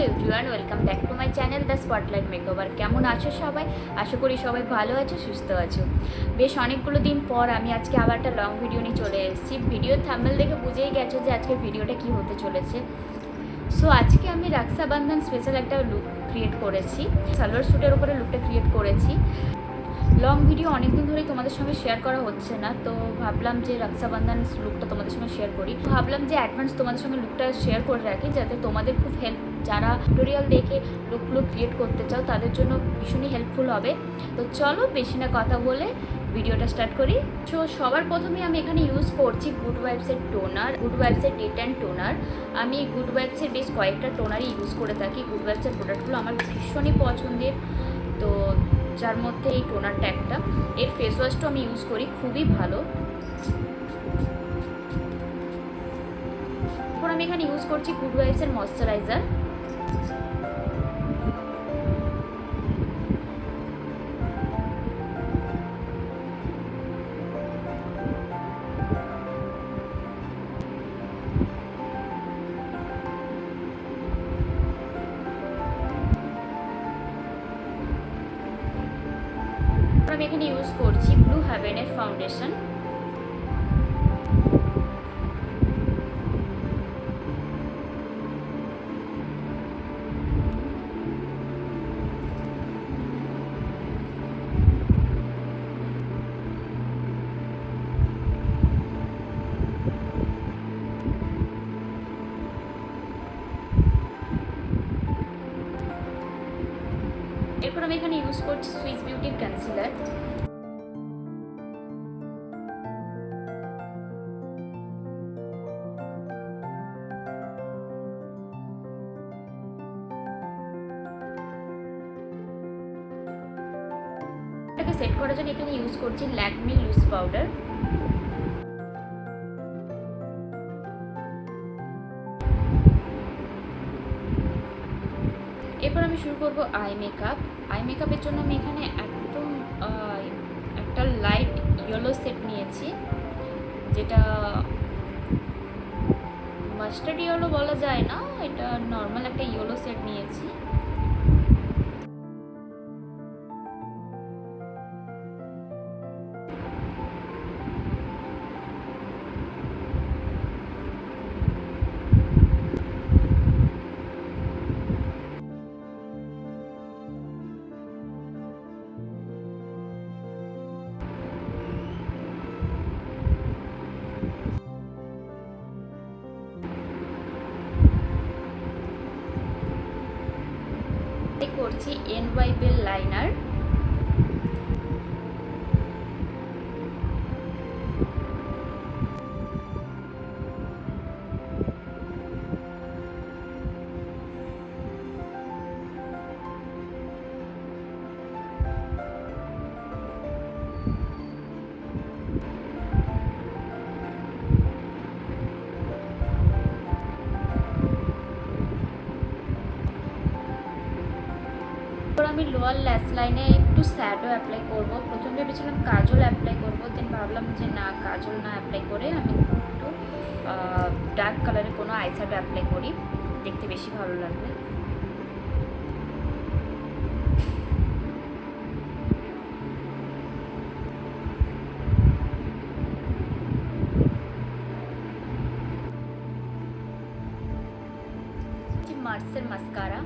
Everyone, welcome back to my channel the spotlight makeover. কেমন আছো সবাই? আশা করি সবাই ভালো আছো, সুস্থ আছো। বেশ অনেকগুলো দিন পর আমি আজকে আবার একটা লং ভিডিও নিয়ে চলে এসেছি। ভিডিওর থাম্বনেল দেখে বুঝেই গেছো যে আজকের ভিডিওটা কি হতে চলেছে। সো আজকে আমি রক্ষাবন্ধন স্পেশাল একটা লুক ক্রিয়েট করেছি, সালোয়ার স্যুটের উপরে লুকটা ক্রিয়েট করেছি। লং ভিডিও অনেকদিন ধরেই তোমাদের সঙ্গে শেয়ার করা হচ্ছে না, তো ভাবলাম যে রক্ষাবন্ধন লুকটা তোমাদের সঙ্গে শেয়ার করি। ভাবলাম যে অ্যাডভান্স তোমাদের সঙ্গে লুকটা শেয়ার করে রাখি, যাতে তোমাদের খুব হেল্প, যারা টিউটোরিয়াল দেখে লুকগুলো ক্রিয়েট করতে চাও তাদের জন্য ভীষণই হেল্পফুল হবে। তো চলো বেশি না কথা বলে ভিডিওটা স্টার্ট করি। সো সবার প্রথমে আমি এখানে ইউজ করছি গুড ভাইবসের টোনার, গুড ভাইবসের ডে অ্যান্ড টোনার। আমি গুড ভাইবসের বেশ কয়েকটা টোনারই ইউজ করে থাকি। গুড ভাইবসের প্রোডাক্টগুলো আমার ভীষণই পছন্দের, তো যার মধ্যে এই টোনারটা একটা। এর ফেস ওয়াশটাও আমি ইউজ করি, খুবই ভালো। এরপর আমি এখানে ইউজ করছি গুড ভাইবসের ময়শ্চারাইজার। আমি এখানে ইউজ করছি ব্লু হেভেনের ফাউন্ডেশন। এরপর আমি এখানে ইউজ করছি সুইস বিউটির কনসিলার। এটাকে সেট করার জন্য এখানে ইউজ করছি ল্যাকমি লুজ পাউডার। এরপর আমি শুরু করব আই মেকআপ। আই মেকআপের জন্য আমি এখানে একদম একটা লাইট ইয়েলো সেট নিয়েছি, যেটা মাস্টার্ড ইয়েলো বলা যায় না, এটা নর্মাল একটা ইয়েলো সেট নিয়েছি। করছি এনওয়াইবেল লাইনার। আমি লোয়ার ল্যাশ লাইনে একটু শ্যাডো অ্যাপ্লাই করব। প্রথম ভেবেছিলাম কাজল অ্যাপ্লাই করব, দেন ভাবলাম যে না, কাজল না অ্যাপ্লাই করে আমি একটু ডার্ক কালারের কোনো আইশ্যাডো অ্যাপ্লাই করি, দেখতে বেশি ভালো লাগবে। মার্সের মাস্কারা।